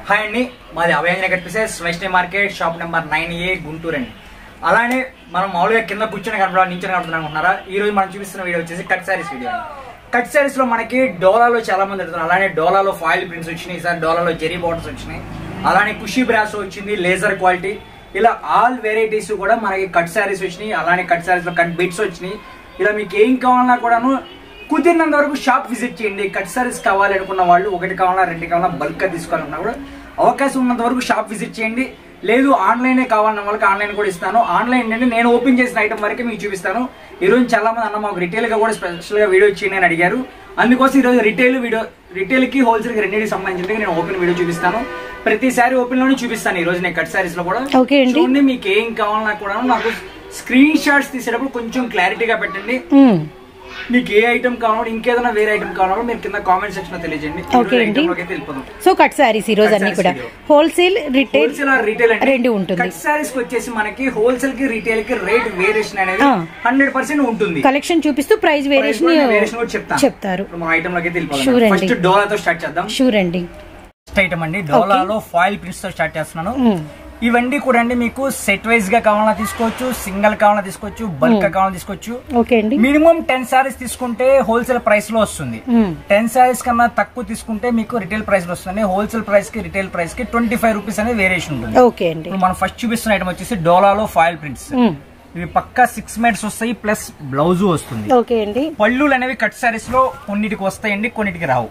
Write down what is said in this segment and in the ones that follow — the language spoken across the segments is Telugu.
హాయ్ అండి, మాది Abhayanjaneya cut pieces Vaishnavi market shop number 9A Guntur అండి. అలానే మనం మామూలుగా కింద కూర్చొని కనపడాలి, నించొని కనపడుతున్నాం అనుకుంటున్నారా? ఈ రోజు మనం చూపిస్తున్న వీడియో వచ్చేసి కట్ సారీస్ వీడియో అండి. కట్ సారీస్ లో మనకి డోలాలో చాలా మంది అడుగుతున్నారు. అలానే డోలాలో ఫాయిల్ ప్రింట్స్ వచ్చినాయి, సార్ డోలాలో జెరీ బోర్డర్స్ వచ్చినాయి, అలానే కుషీ బ్రాస్ వచ్చింది, లేజర్ క్వాలిటీ, ఇలా ఆల్ వెరైటీస్ కూడా మనకి కట్ సారీస్ వచ్చినాయి. అలానే కట్ సారీస్ లో కట్ బిట్స్ వచ్చినాయి. ఇలా మీకు ఏం కావాలన్నా కూడాను కుదిరినంత వరకు షాప్ విజిట్ చేయండి. కట్ సారీస్ కావాలి అనుకున్న వాళ్ళు, ఒకటి కావాలన్నా రెండు కావాలన్నా బల్క్ గా తీసుకోవాలన్నా కూడా అవకాశం ఉన్నంత వరకు షాప్ విజిట్ చేయండి. లేదు ఆన్లైనే కావాలన్న వాళ్ళకి ఆన్లైన్ కూడా ఇస్తాను. ఆన్లైన్ అంటే నేను ఓపెన్ చేసిన ఐటమ్ వరకే మీకు చూపిస్తాను. ఈ రోజు చాలా మంది అన్న మాకు రిటైల్ గా కూడా స్పెషల్ గా వీడియో చేయండి అని అడిగారు. అందుకోసం ఈ రోజు రిటైల్ కి హోల్సేల్ కి రెండింటికి సంబంధించి నేను ఓపెన్ వీడియో చూపిస్తాను. ప్రతిసారి ఓపెన్ లోనే చూపిస్తాను. ఈ రోజు నేను కట్ సారీస్ లో కూడా చూడండి. మీకు ఏం కావాలన్నా కూడా నాకు స్క్రీన్ షాట్స్ తీసేటప్పుడు కొంచెం క్లారిటీగా పెట్టండి. మీకు ఏ ఐటమ్ కావాలో ఇంకేదైనా వేరే ఐటమ్ కావాలో మీరు కింద కామెంట్ సెక్షన్ లో తెలియజేయండి. సో కట్ సారీస్ ఈ రోజు అన్ని కూడా హోల్సేల్ రిటైల్ రెండు ఉంటుంది. కట్ సారీస్ కి వచ్చేసి మనకి హోల్సేల్ కి రిటైల్ కి రేట్ వేరియేషన్ అనేది 100% ఉంటుంది. కలెక్షన్ చూపిస్తూ ప్రైస్ వేరియేషన్ చెప్తారు. మా ఐటమ్ లోకి వెళ్ళిపోతాం. ఫస్ట్ డోలాతో స్టార్ట్ చేద్దాం. షూర్ అండి. ఫస్ట్ ఐటమ్ అండి, డోలాలో ఫాయిల్ ప్రింట్స్ తో స్టార్ట్ చేస్తున్నాను. ఇవన్నీ కూడా అండి మీకు సెట్ వైజ్ గా కావాలన్నా తీసుకోవచ్చు, సింగిల్ కావాలన్నా తీసుకోవచ్చు, బల్క్ కావాలన్నా తీసుకోవచ్చు. మినిమం 10 సారీస్ తీసుకుంటే హోల్సేల్ ప్రైస్ లో వస్తుంది. 10 సారీస్ కన్నా తక్కువ తీసుకుంటే మీకు రిటైల్ ప్రైస్ లో వస్తుంది. హోల్సేల్ ప్రైస్ కి రిటైల్ ప్రైస్ కి 25 రూపీస్ అనేది వేరియేషన్ ఉంటుంది. మనం ఫస్ట్ చూపిస్తున్న ఐటమ్ వచ్చేసి డోలాలో ఫాయిల్ ప్రింట్స్. ఇవి పక్కా 6 మీటర్స్ వస్తాయి, ప్లస్ బ్లౌజ్ వస్తుంది. పళ్ళులు అనేవి కట్ సారీస్ లో కొన్నిటికి వస్తాయండి, కొన్నిటికి రావు.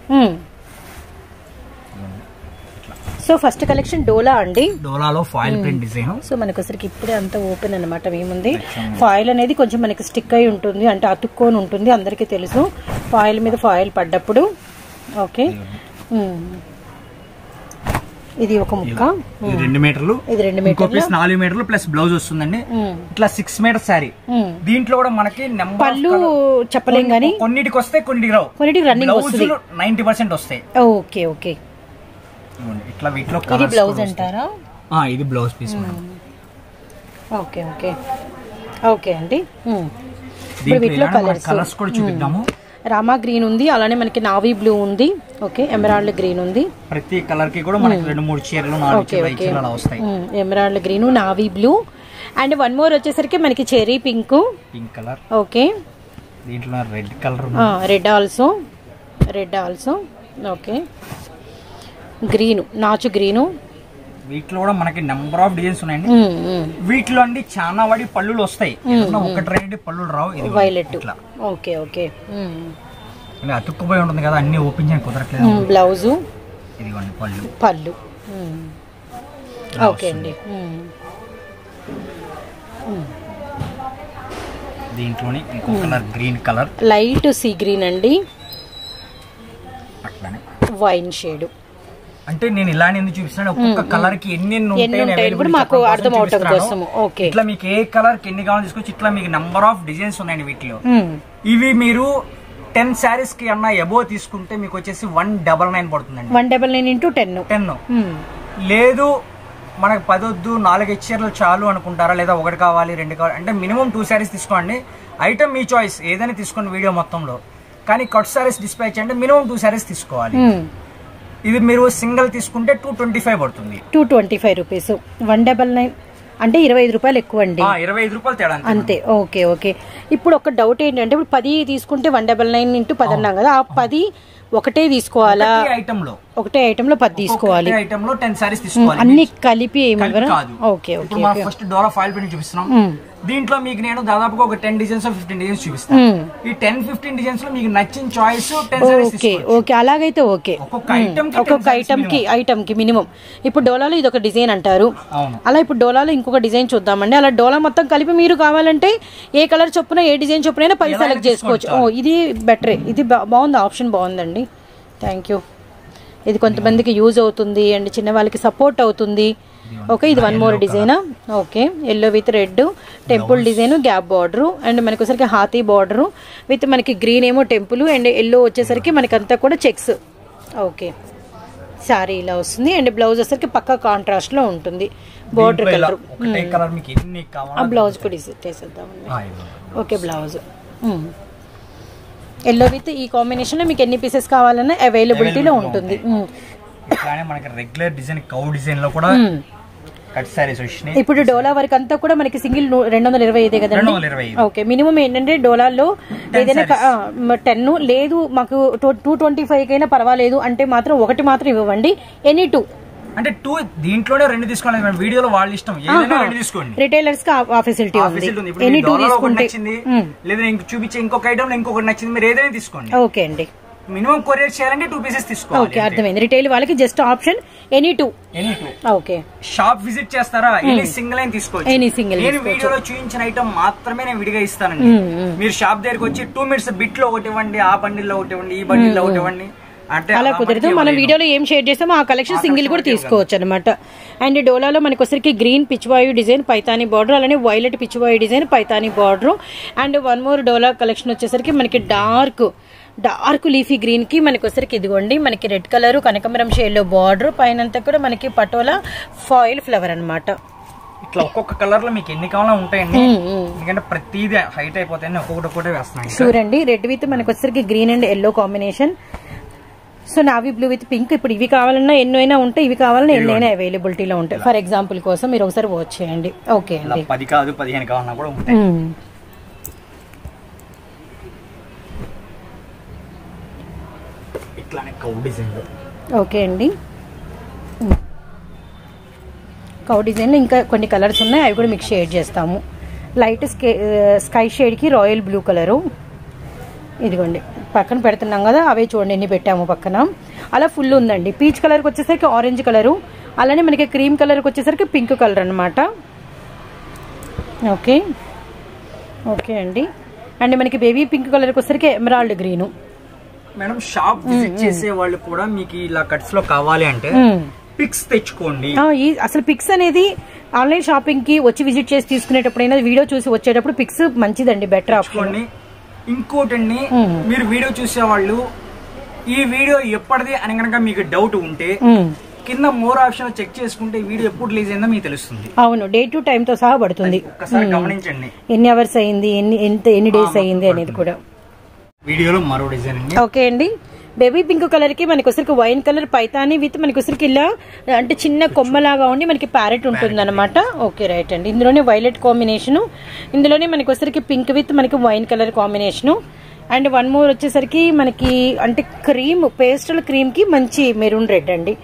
సో ఫస్ట్ కలెక్షన్ డోలా అండి, డోలాలో ఫాయిల్ ప్రింట్ డిజైన్. సో మనకొసరికి ఇప్పుడే అంతా ఓపెన్ అనమాట. ఏముంది, ఫాయిల్ అనేది కొంచెం మనకి స్టిక్ అయి ఉంటుంది, అంటే అతుక్కొని ఉంటుంది, అందరికీ తెలుసు. ఫాయిల్ మీద ఫాయిల్ పడ్డప్పుడు ఓకే. ఇది ఒక ముక్క, 2 మీటర్లు, ఇది 2 మీటర్లు, 4 మీటర్లు ప్లస్ బ్లౌజ్ వస్తుందండి. ఇట్లా 6 మీటర్స్ సారీ. దీంట్లో కూడా మనకి పళ్ళు చెప్పలేం గానీ కొన్నిటికి వస్తాయి, కొన్నిటికి రావు. కొన్నిటికి రన్నింగ్ వస్తుంది, 90% వస్తాయి. Okay okay. ఇట్లా వీటిలో ఇది బ్లౌజ్ అంటారా? ఇది blouse piece. Okay okay okay అండి. వీటిలో కలర్స్ కూడా చూపిద్దాము. రామా గ్రీన్ ఉంది, అలానే మనకి నావీ బ్లూ ఉంది, ఓకే, ఎమరాల్డ్ గ్రీన్ ఉంది. ప్రతి కలర్ కి కూడా మనకి 2-3 చీరలు 4 చీరలు అలా వస్తాయి. Emerald green, navy blue, and one more వచ్చేసరికి మనకి చెరీ పింక్ కలర్. ఓకే, దీంట్లో red colour, red also okay. Green, నాచు గ్రీను. వీటిలో కూడా మనకి నెంబర్ ఆఫ్ డిజైన్స్ ఉన్నాయండి. వీటిలో అండి చాలా వాడి పళ్ళులు వస్తాయి, ఒకటి రెండు పళ్ళులు రావు. Violet, okay okay. అతుక్కుపోయి ఉంటుంది కదా, అన్ని ఓపెన్ చేయడానికి కుదరట్లేదు. బ్లౌజు, ఇదిగోండి పళ్ళు ఓకే అండి. దీంట్లోని ఇంకో colour green colour, light sea green అండి, వైన్ షేడ్. అంటే నేను ఇలానే ఎందుకు చూపిస్తున్నాను, ఒక్కొక్క కలర్ కి ఎన్ని ఉంటాయి మాకు అర్థం అవటం కోసం. ఓకే, ఇట్లా మీకు ఏ కలర్ కి ఎన్ని కావాలో తీసుకోవచ్చు. ఇట్లా మీకు నెంబర్ ఆఫ్ డిజైన్స్ ఉన్నాయండి వీటిలో. ఇవి మీరు 10 సారీస్ కి అన్నా ఎబో తీసుకుంటే మీకు వచ్చేసి 199 పడుతుందండి. 199 × 10. లేదు మనకు 10 వద్దు, 4 చీరలు చాలు అనుకుంటారా, లేదా 1 కావాలి 2 కావాలి అంటే మినిమం 2 సారీస్ తీసుకోండి. ఐటమ్ మీ చాయిస్, ఏదైనా తీసుకోండి వీడియో మొత్తంలో. కానీ కట్ సారీస్ డిస్పాచ్ అంటే మినిమం 2 సారీస్ తీసుకోవాలి. ఇది మీరు సింగిల్ తీసుకుంటే 225 పడుతుంది. 225 రూపీస్. 199 అంటే 25 రూపాయలు ఎక్కువ అండి. 25 రూపాయలు తేడా అంతే. Okay okay. ఇప్పుడు ఒక డౌట్ ఏంటంటే, ఇప్పుడు 10 తీసుకుంటే 199 × 10 అన్నాం కదా, ఆ 10 ఒకటే తీసుకోవాలా? ఒకటే ఐటమ్ లో 10 తీసుకోవాలి. ఐటమ్ లో 10 సారీస్ తీసుకోవాలి, అన్ని కలిపి ఏమి? Okay okay. మనం ఫస్ట్ డోలా ఫాయిల్ ప్రింట్ చూపిస్తున్నాం. దీంట్లో మీకు నేను దాదాపుగా ఒక 10 డిజైన్స్ 15 డిజైన్స్ చూపిస్తాను. ఈ 10-15 డిజైన్స్ లో మీకు నచ్చిన చాయిస్ 10 సారీస్ తీసుకోవచ్చు. ఓకే, అలాగైతే ఓకే. ఒక్కొక్క ఐటమ్ కి మినిమం. ఇప్పుడు డోలాలో ఇది ఒక డిజైన్ అంటారు, అలా ఇప్పుడు డోలాలో ఇంకొక డిజైన్ చూద్దామండి. అలా డోలా మొత్తం కలిపి మీరు కావాలంటే ఏ కలర్ చొప్పున, ఏ డిజైన్ చొప్పున 10 సెలెక్ట్ చేసుకోవచ్చు. ఇది బెటరే, ఇది బాగుంది, ఆప్షన్ బాగుందండి. Thank you. ఇది కొంతమందికి యూజ్ అవుతుంది అండ్ చిన్న వాళ్ళకి సపోర్ట్ అవుతుంది. ఓకే, ఇది వన్ మోర్ డిజైనా. Okay, yellow with red temple design, gap border, and మనకి వచ్చేసరికి హాతీ బార్డర్ విత్ మనకి గ్రీన్ ఏమో టెంపుల్, అండ్ ఎల్లో వచ్చేసరికి మనకి అంతా కూడా చెక్స్. ఓకే, సారీ ఇలా వస్తుంది, అండ్ బ్లౌజ్ వచ్చేసరికి పక్కా కాంట్రాస్ట్ లో ఉంటుంది. బార్డర్ కలర్, ఆ బ్లౌజ్ కూడా వేసేద్దామండి. ఓకే, బ్లౌజ్ ఎల్లో విత్ ఈ కాంబినేషన్ లో మీకు ఎన్ని పీసెస్ కావాలన్నా అవైలబిలిటీలో ఉంటుంది. ఇట్లానే మనకి రెగ్యులర్ డిజైన్ కౌ డిజైన్ లో కూడా కట్ సారీస్ వచ్చినాయి. ఇప్పుడు డోలా వర్క్ అంతా కూడా మనకి సింగిల్ 225 కదండి. 225. ఓకే, మినిమం ఏంటంటే డోలాల్లో ఏదైనా 10 లేదు మాకు 225 కైనా పర్వాలేదు అంటే మాత్రం ఒకటి మాత్రం ఇవ్వండి, ఎనీ 2 అంటే 2 దీంట్లోనే 2 తీసుకోండి. వీడియోలో వాళ్ళ ఇష్టం, ఏదైనా 2 తీసుకోండి. రిటైలర్స్ కి ఆ ఫెసిలిటీ ఉంది. ఎనీ 2 తీసుకుంటే లేదా చూపించే ఇంకొక ఐటమ్ ఇంకొకటి నచ్చింది, మీరు ఏదైనా తీసుకోండి. ఓకే అండి. మినిమం కొరియర్ చేయాలంటే 2 పీసెస్ తీసుకోవాలి. ఓకే, అర్థమైంది. రిటైల్ వాళ్ళకి just option any 2. Okay, shop visit చేస్తారా, ఎనీ సింగిల్ అయిన తీసుకోవచ్చు. Any single. నేను వీడియోలో చూపించిన ఐటమ్ మాత్రమే నేను విడిగా ఇస్తానండి. మీరు షాప్ దగ్గరికి వచ్చి 2 మినిట్స్ బిట్ లో ఒకటి ఇవ్వండి, ఆ బండిల్లో ఒకటి ఇవ్వండి, ఈ బండిల్లో ఒకటి ఇవ్వండి అంటే అలా కుదరదు. మనం వీడియోలో ఏం షేర్ చేస్తామో ఆ కలెక్షన్ సింగిల్ కూడా తీసుకోవచ్చు అనమాట. అండ్ డోలాలో మనకి వచ్చరికి green Pichwai design Paithani border, అలానే violet Pichwai design Paithani border. And one more డోలా కలెక్షన్ వచ్చేసరికి మనకి డార్క్ లీఫీ గ్రీన్ కి మనకి వచ్చరికి ఇదిగోండి మనకి రెడ్ కలర్ కనకమరం షేడ్ లో బార్డర్, పైన కూడా మనకి పటోలా ఫాయిల్ ఫ్లవర్ అనమాట. ఇట్లా ఒక్కొక్క కలర్ లో మీకు ఎన్ని కావాలో ఉంటాయండి, ఎందుకంటే ప్రతిదీ హైట్ అయిపోతాయి. ఒక్కొక్కటి వేస్తున్నాయి చూడండి. రెడ్ విత్ మనకి వచ్చరికి green and yellow combination. So navy blue with pink. ఇప్పుడు ఇవి కావాలన్నా ఎన్నైనా ఉంటాయి, ఇవి కావాలన్నా ఎన్నైనా అవైలబిలిటీలో ఉంటాయి. ఫర్ ఎగ్జాంపుల్ కోసం మీరు ఒకసారి వాచ్ చేయండి. ఓకే అండి. 10 కాదు 15 కావాలన్నా కూడా ఉంటాయి. ఇట్లానే కౌ డిజైన్. ఓకే అండి. కౌ డిజైన్ లో ఇంకా కొన్ని కలర్స్ ఉన్నాయి, అవి కూడా మీకు షేడ్ చేస్తాము. లైట్ స్కై షేడ్ కి రాయల్ బ్లూ కలరు ఇదిగోండి పక్కన పెడుతున్నాం కదా, అవే చూడండి ఎన్ని పెట్టాము పక్కన. అలా ఫుల్ ఉందండి. పీచ్ కలర్కి వచ్చేసరికి ఆరెంజ్ కలరు, అలానే మనకి క్రీమ్ కలర్కి వచ్చేసరికి పింక్ కలర్ అనమాట. ఓకే ఓకే అండి. అండ్ మనకి బేబీ పింక్ కలర్కి వచ్చేసరికి emerald green. Madam shop visit చేసే వాళ్ళు కూడా మీకు ఇలా కట్స్ లో కావాలి అంటే పిక్స్ తెచ్చుకోండి. అసలు పిక్స్ అనేది ఆన్లైన్ షాపింగ్ కి వచ్చి విజిట్ చేసి తీసుకునేటప్పుడు వీడియో చూసి వచ్చేటప్పుడు పిక్స్ మంచిదండి, బెటర్ ఆప్షన్. ఇంకోటండి, మీరు వీడియో చూసేవాళ్ళు ఈ వీడియో ఎప్పటిది అని కనుక మీకు డౌట్ ఉంటే కింద మోర్ ఆప్షన్ చెక్ చేసుకుంటే ఈ వీడియో ఎప్పుడు రిలీజ్ అయిందో మీకు తెలుస్తుంది. అవును, డే టు టైం తో సహా పడుతుంది. ఒక్కసారి గమనించండి ఎన్ని అవర్స్ అయింది, ఎన్ని డేస్ అయింది అనేది కూడా. వీడియోలో మరో డిజైన్. ఓకే అండి. బేబీ పింక్ కలర్ కి మనకి వచ్చరికి వైన్ కలర్ పైతాని విత్ మనకి వచ్చరికి ఇలా అంటే చిన్న కొమ్మలాగా ఉండి మనకి ప్యారెట్ ఉంటుంది అనమాట. ఓకే రైట్ అండి. ఇందులోనే వైలెట్ కాంబినేషను, ఇందులోనే మనకి వచ్చరికి పింక్ విత్ మనకి wine colour combination. And one more వచ్చేసరికి మనకి అంటే క్రీమ్ పేస్టల్ క్రీమ్ కి మంచి మెరూన్ రెడ్ అండి.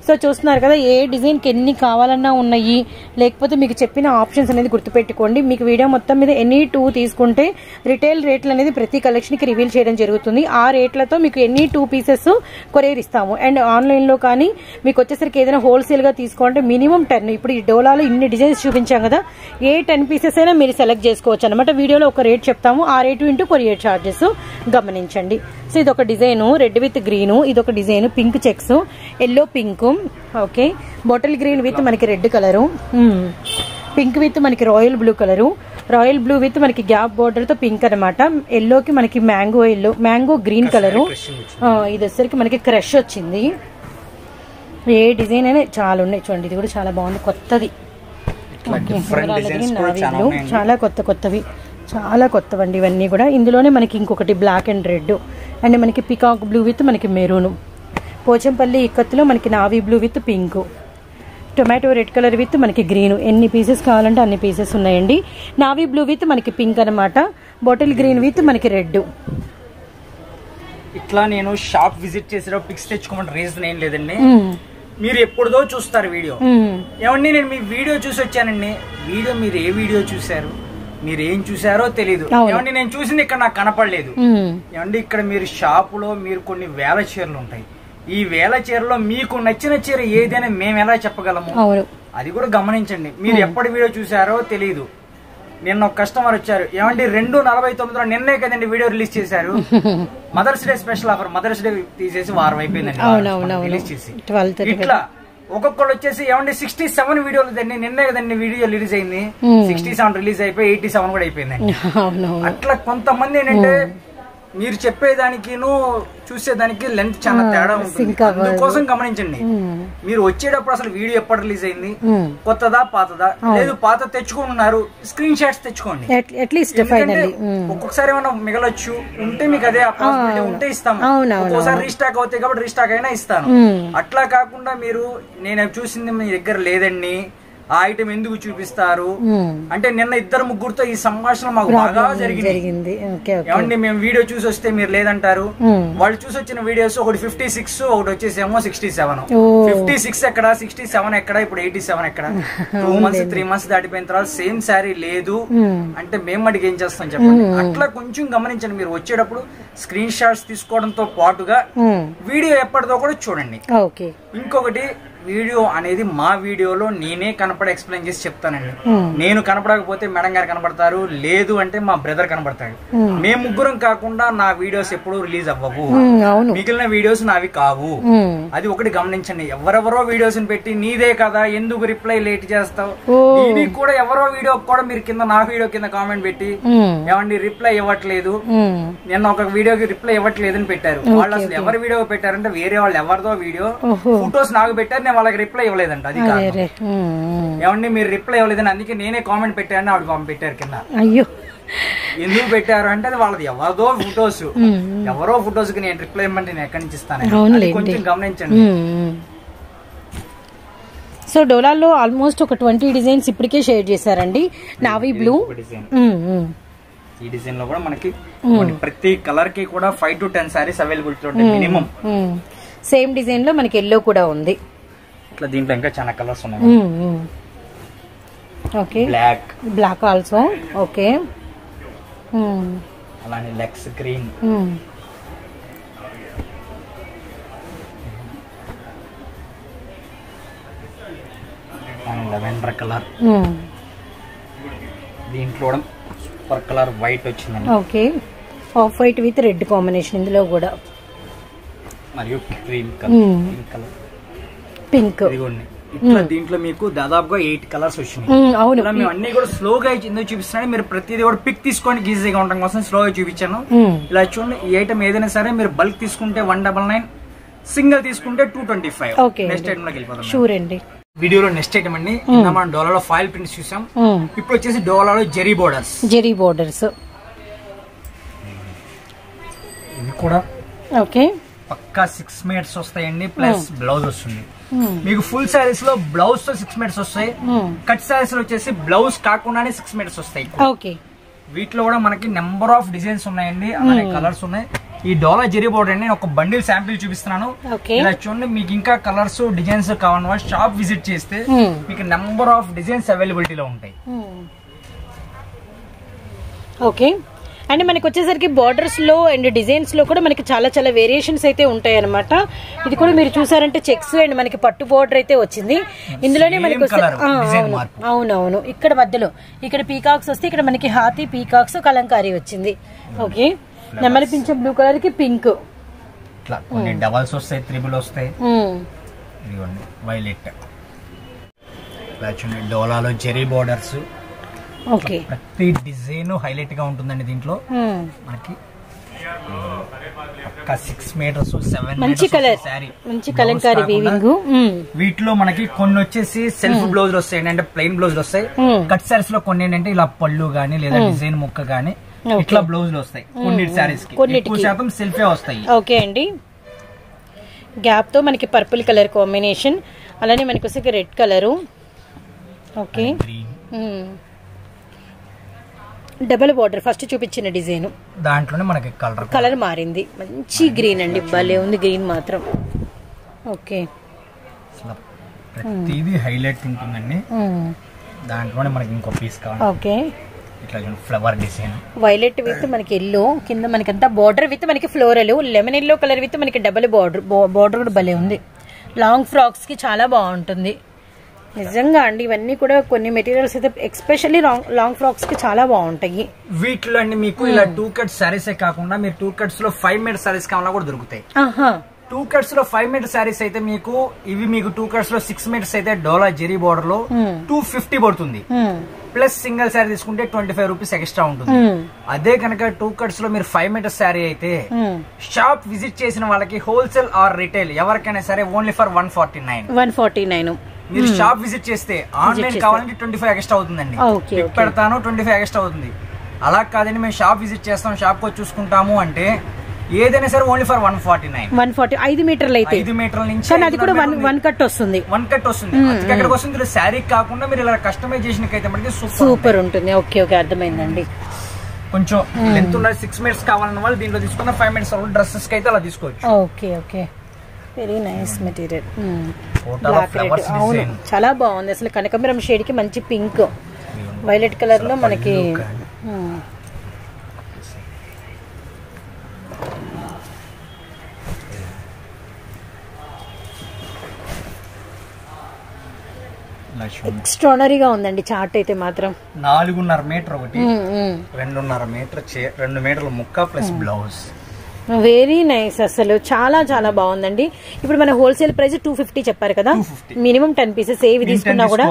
సో చూస్తున్నారు కదా, ఏ డిజైన్కి ఎన్ని కావాలన్నా ఉన్నాయి. లేకపోతే మీకు చెప్పిన ఆప్షన్స్ అనేది గుర్తుపెట్టుకోండి. మీకు వీడియో మొత్తం మీద ఎనీ 2 తీసుకుంటే రిటైల్ రేట్లు అనేది ప్రతి కలెక్షన్కి రివీల్ చేయడం జరుగుతుంది. ఆ రేట్లతో మీకు ఎనీ 2 పీసెస్ కొరియర్ ఇస్తాము. అండ్ ఆన్లైన్లో కానీ మీకు వచ్చేసరికి ఏదైనా హోల్సేల్గా తీసుకోవాలంటే మినిమం 10. ఇప్పుడు ఈ డోలాలో ఇన్ని డిజైన్స్ చూపించాం కదా, ఏ 10 పీసెస్ అయినా మీరు సెలెక్ట్ చేసుకోవచ్చు అనమాట. వీడియోలో ఒక రేట్ చెప్తాము, ఆ రేటు ఇంటూ కొరియర్ ఛార్జెస్ గమనించండి. సో ఇదొక డిజైను రెడ్ విత్ గ్రీను, ఇదొక design pink checks, yellow pink. Okay, bottle green with మనకి రెడ్ కలరు, పింక్ విత్ మనకి royal blue colour, royal blue with మనకి గ్యాప్ బోర్డర్ తో పింక్ అనమాట. ఎల్లోకి మనకి మ్యాంగో గ్రీన్ కలరు. ఇది వచ్చేసరికి మనకి క్రష్ వచ్చింది. ఏ డిజైన్ అయినా చాలా ఉన్నాయి చూడండి. ఇది కూడా చాలా బాగుంది, కొత్తది. చాలా కొత్తవి, చాలా కొత్తవండి ఇవన్నీ కూడా. ఇందులోనే మనకి ఇంకొకటి బ్లాక్ అండ్ రెడ్, అండ్ మనకి పికాక్ బ్లూ విత్ మనకి మెరూను, పోచంపల్లి ఇక్కత్తులో మనకి navy blue with pink, tomato red colour with మనకి గ్రీన్. ఎన్ని పీసెస్ కావాలంటే అన్ని పీసెస్ ఉన్నాయండి. నావీ బ్లూ విత్ మనకి పింక్ అనమాట, బాటిల్ గ్రీన్ విత్ మనకి రెడ్. ఇట్లా నేను షాప్ విజిట్ చేసేటప్పుడు పిక్స్ తెచ్చుకోమని రీజన్ ఏం లేదండి. మీరు ఎప్పుడుదో చూస్తారు వీడియో. ఏమండి నేను మీ వీడియో చూసి వచ్చానండి. వీడియో మీరు ఏ వీడియో చూసారు, మీరు ఏం చూసారో తెలీదు. ఏమండి నేను చూసింది ఇక్కడ నాకు కనపడలేదు. ఏమండి ఇక్కడ మీరు షాపులో మీరు కొన్ని వేల చీరలు ఉంటాయి. ఈ వేల చీరలో మీకు నచ్చిన చీర ఏదైనా మేము ఎలా చెప్పగలము, అది కూడా గమనించండి. మీరు ఎప్పటి వీడియో చూసారో తెలీదు. నిన్న ఒక కస్టమర్ వచ్చారు, ఏమండి 2:49 నిన్నే కదండి వీడియో రిలీజ్ చేశారు, mothers day special offer, mothers day తీసేసి వారం అయిపోయిందండి రిలీజ్ చేసి. ఇట్లా ఒక్కొక్కరు వచ్చేసి ఏమండి 67 వీడియోలు నిన్నే కదండి వీడియో రిలీజ్ అయింది, 67 రిలీజ్ అయిపోయి 87 కూడా అయిపోయిందండి. అట్లా కొంతమంది ఏంటంటే మీరు చెప్పేదానికి చూసేదానికి లెంత్ చాలా తేడా ఉంటుంది. అందుకోసం గమనించండి. మీరు వచ్చేటప్పుడు అసలు వీడియో ఎప్పుడు రిలీజ్ అయింది, కొత్తదా పాతదా, లేదు పాత తెచ్చుకున్నారు స్క్రీన్ షాట్స్ తెచ్చుకోండి. ఒక్కొక్కసారి ఏమైనా మిగలొచ్చు, ఉంటే మీకు అదే ఉంటే ఇస్తాము. ఒక్కోసారి రీస్టాక్ అవుతాయి కాబట్టి రీస్టాక్ అయినా ఇస్తాను. అట్లా కాకుండా మీరు నేను చూసింది మీ దగ్గర లేదండి, ఆ ఐటమ్ ఎందుకు చూపిస్తారు అంటే నిన్న ఇద్దరు ముగ్గురుతో ఈ సంభాషణ మాకు బాగా జరిగింది. ఏమండి మేము వీడియో చూసి వస్తే మీరు లేదంటారు, వాళ్ళు చూసి వచ్చిన వీడియోస్ ఒకటి 56, ఒకటి వచ్చేసేమో 67. 56 ఎక్కడ, 67 ఎక్కడ, ఇప్పుడు 87 ఎక్కడ? 2 months 3 months దాటిపోయిన తర్వాత సేమ్ శారీ లేదు అంటే మేము అడిగి ఏం చేస్తాం చెప్పండి. అట్లా కొంచెం గమనించండి. మీరు వచ్చేటప్పుడు స్క్రీన్ షాట్స్ తీసుకోవడంతో పాటుగా వీడియో ఎప్పటిదో కూడా చూడండి. ఇంకొకటి, వీడియో అనేది మా వీడియోలో నేనే కనపడి ఎక్స్ప్లెయిన్ చేసి చెప్తానండి. నేను కనపడకపోతే మేడం గారు కనపడతారు, లేదు అంటే మా బ్రదర్ కనపడతాడు. మేము ముగ్గురం కాకుండా నా వీడియోస్ ఎప్పుడు రిలీజ్ అవ్వవు, మిగిలిన వీడియోస్ నావి కావు. అది ఒకటి గమనించండి. ఎవరెవరో వీడియోస్ పెట్టి నీదే కదా ఎందుకు రిప్లై లేట్ చేస్తావు, దీనికి కూడా ఎవరో వీడియో కూడా మీరు కింద నా వీడియో కింద కామెంట్ పెట్టి ఏమండి రిప్లై ఇవ్వట్లేదు, నిన్న ఒక వీడియోకి రిప్లై ఇవ్వట్లేదు అని పెట్టారు. వాళ్ళు అసలు ఎవరి వీడియో పెట్టారంటే వేరే వాళ్ళు ఎవరిదో వీడియో ఫొటోస్ నాకు పెట్టారు, నేను వాళ్ళకి రిప్లై ఇవ్వలేదంట. అది కాదు ఏమండి మీరు రిప్లై ఇవ్వలేదని అందుకే నేనే కామెంట్ పెట్టాను, ఆవిడ కామెంట్ పెట్టారు కింద. అయ్యో ఎందుకు పెట్టారు అంటే అది వాళ్ళది ఎవరిదో ఫొటోస్, ఎవరో ఫొటోస్ కి నేను రిప్లై ఇవ్వమంటే నేను ఎక్కడి నుంచి ఇస్తాను, కొంచెం గమనించండి. సో డోలాల్లో ఆల్మోస్ట్ ఒక 20 డిజైన్స్ ఇప్పటికే షేర్ చేశారండి. నావీ బ్లూ ఈ డిజైన్ లో కూడా మనకి ప్రతి కలర్ కి కూడా 5 to 10 సారీస్ అవైలబిలిటీ ఉంటాయి మినిమం. సేమ్ డిజైన్ లో మనకి ఎల్లో కూడా ఉంది. ఇట్లా దీంట్లో ఇంకా చాలా కలర్స్ ఉన్నాయి. Okay black also. ఓకే అలానే లెక్స్ గ్రీన్, లెవెండర్ కలర్, దీంట్లో కూడా సూపర్ కలర్ వైట్ వచ్చిందండి. Okay off white with red combination ఇందులో కూడా, మరియు క్రీమ్ కలర్, పింక్. ఇట్లా దీంట్లో మీకు దాదాపుగా 8 కలర్స్ వచ్చినాయి. మేము అన్ని కూడా స్లోగా ఎందుకు చూపిస్తున్నాను, మీరు ప్రతిదీ కూడా పిక్ తీసుకోవడానికి ఈజీగా ఉండడం కోసం స్లోగా చూపించాను. ఇలా చూడండి, ఈ ఐటమ్ ఏదైనా సరే మీరు బల్క్ తీసుకుంటే 199, సింగిల్ తీసుకుంటే 225. నెక్స్ట్ ఐటమ్ లోకి వెళ్ళిపోతాం. షూర్ అండి. వీడియోలో నెక్స్ట్ ఐటమ్ అండి, మనం డోలాలో ఫాయిల్ ప్రింట్స్ చూసాం, ఇప్పుడు వచ్చేసి డోలాలో జెరీ బోర్డర్స్. ఇది కూడా ఓకే పక్కా 6 మీటర్స్ వస్తాయండి, ప్లస్ బ్లౌజ్ వస్తుంది. మీకు ఫుల్ సారీస్ లో బ్లౌజ్ తో 6 మీటర్స్ వస్తాయి, కట్ సారీస్ లో వచ్చేసి బ్లౌజ్ కాకుండానే 6 మీటర్స్ వస్తాయి. వీటిలో కూడా మనకి నెంబర్ ఆఫ్ డిజైన్స్ ఉన్నాయండి, అలానే కలర్స్ ఉన్నాయి. ఈ డోలా జెరీ బోర్డర్ అండి, నేను ఒక బండిల్ శాంపిల్ చూపిస్తున్నాను. ఇలా చూడండి, మీకు ఇంకా కలర్స్ డిజైన్స్ కావాలన్నా షాప్ విజిట్ చేస్తే మీకు నెంబర్ ఆఫ్ డిజైన్స్ అవైలబిలిటీలో ఉంటాయి. ఓకే అండ్ మనకి వచ్చేసరికి బార్డర్స్ లో అండ్ డిజైన్స్ లో కూడా మనకి చాలా చాలా వేరియేషన్స్ అయితే ఉంటాయి అనమాట. ఇది కూడా మీరు చూసారంటే చెక్స్ అండ్ మనకి పట్టు బార్డర్ అయితే వచ్చింది. ఇందులోనే మనకి అవునవును ఇక్కడ మధ్యలో ఇక్కడ పీకాక్స్ వస్తే ఇక్కడ మనకి హాతీ పీకాక్స్ కలంకారీ వచ్చింది. ఓకే నెమలి పింఛం బ్లూ కలర్ కి పింక్, డబల్స్ వస్తాయి, త్రిబుల్ వస్తాయి, వైలెట్. డోలాలో జెరీ బోర్డర్స్. ఓకే ప్రతి డిజైన్ హైలైట్ గా ఉంటుందండి. దీంట్లో మనకి 6 మీటర్స్ 7 మంచి కలర్ సారీ, మంచి కలంకారీ వీవింగ్. వీటిలో మనకి కొన్ని వచ్చేసి సెల్ఫ్ బ్లౌజ్ వస్తాయి అంటే ప్లెయిన్ బ్లౌజ్ వస్తాయి. కట్ సారీస్ లో కొన్ని ఏంటంటే ఇలా పళ్ళు గానీ లేదా డిజైన్ ముక్క గానీ ఇట్లా బ్లౌజులు వస్తాయి. కొన్ని సారీస్ కి ఎక్కువ శాతం సెల్ఫే వస్తాయి. ఓకే అండి, గ్యాప్ తో మనకి పర్పుల్ కలర్ కాంబినేషన్, అలానే మనకి వచ్చి red colour. Okay double border first చూపించిన డిజైన్ దాంట్లోనే మనకి కలర్ మారింది, మంచి గ్రీన్ అండి, భలే ఉంది గ్రీన్ మాత్రం. ఓకే ప్రతిదీ హైలైట్ ఉంటుందండి. దాంట్లోనే మనకి ఇంకో పీస్ కావాలి. ఓకే ఇట్లా ఫ్లవర్ డిజైన్ వైలెట్ విత్ మనకి ఎల్లో, కింద మనకి అంతా బార్డర్ విత్ మనకి floral, lemon yellow colour with మనకి డబల్ బార్డర్. బార్డర్ కూడా భలే ఉంది, లాంగ్ ఫ్రాక్స్ కి చాలా బాగుంటుంది నిజంగా అండి. ఇవన్నీ కూడా కొన్ని మెటీరియల్స్ అయితే ఎస్పెషల్లీ లాంగ్ ఫ్రాక్స్ కి చాలా బాగుంటాయి. వీటిలో అండి మీకు ఇలా 2 కట్ సారీసే కాకుండా మీరు 2 కట్స్ లో 5 మీటర్ సారీస్ కావాలన్నా కూడా దొరుకుతాయి. 2 కట్స్ లో 5 మీటర్ శారీస్ అయితే మీకు ఇవి మీకు 2 కట్స్ లో 6 మీటర్స్ అయితే డోలా జెరీ బోర్డర్ లో 250 పడుతుంది. ప్లస్ సింగిల్ శారీ తీసుకుంటే 25 రూపీస్ ఎక్స్ట్రా ఉంటుంది. అదే కనుక 2 కట్స్ లో మీరు 5 మీటర్ శారీ అయితే షాప్ విజిట్ చేసిన వాళ్ళకి హోల్సేల్ ఆర్ రిటైల్ ఎవరికైనా సరే ఓన్లీ ఫర్ 149. మీరు షాప్ విజిట్ చేస్తే ఆన్లైన్ కావాలంటే 25 ఎక్స్ట్రా అవుతుందండి. పెడతాను 25 ఎక్స్ట్రా అవుతుంది. అలా కాదండి మేము షాప్ విజిట్ చేస్తాం, షాప్ వచ్చి చూసుకుంటాము అంటే ఏదైనా సరే ఓన్లీ ఫర్ 149. 5 మీటర్లు అయితే 5 మీటర్ల నుంచి అది కూడా 1 కట్ వస్తుంది. 1 కట్ వస్తుంది. ఎక్కడికి వస్తుంది శారీ కాకుండా మీరు ఇలా కస్టమైజేషన్ అయితే మనకి సూపర్ ఉంటుంది. ఓకే అర్థమైందండి. కొంచెం లెంత్ ఉన్న 6 మీటర్స్ కావాలన్న వాళ్ళు దీంట్లో తీసుకున్న 5 మీటర్స్ డ్రెస్సెస్ కి అయితే అలా తీసుకోవచ్చు. Okay very nice material. అవును చాలా బాగుంది అసలు. కనకాంబరం షేడ్ కి మంచి పింక్ వైలెట్ కలర్ లో మనకి ఎక్స్ట్రానరీగా ఉందండి చార్ట్ అయితే మాత్రం. 4.5 మీటర్ ఒకటి, 2.5 మీటర్ 2 మీటర్ల ముక్క ప్లస్ బ్లౌజ్. వెరీ నైస్ అసలు చాలా చాలా బాగుందండి. ఇప్పుడు మన హోల్సేల్ ప్రైస్ 250 చెప్పారు కదా, మినిమం 10 పీసెస్ ఏవి తీసుకున్నా కూడా.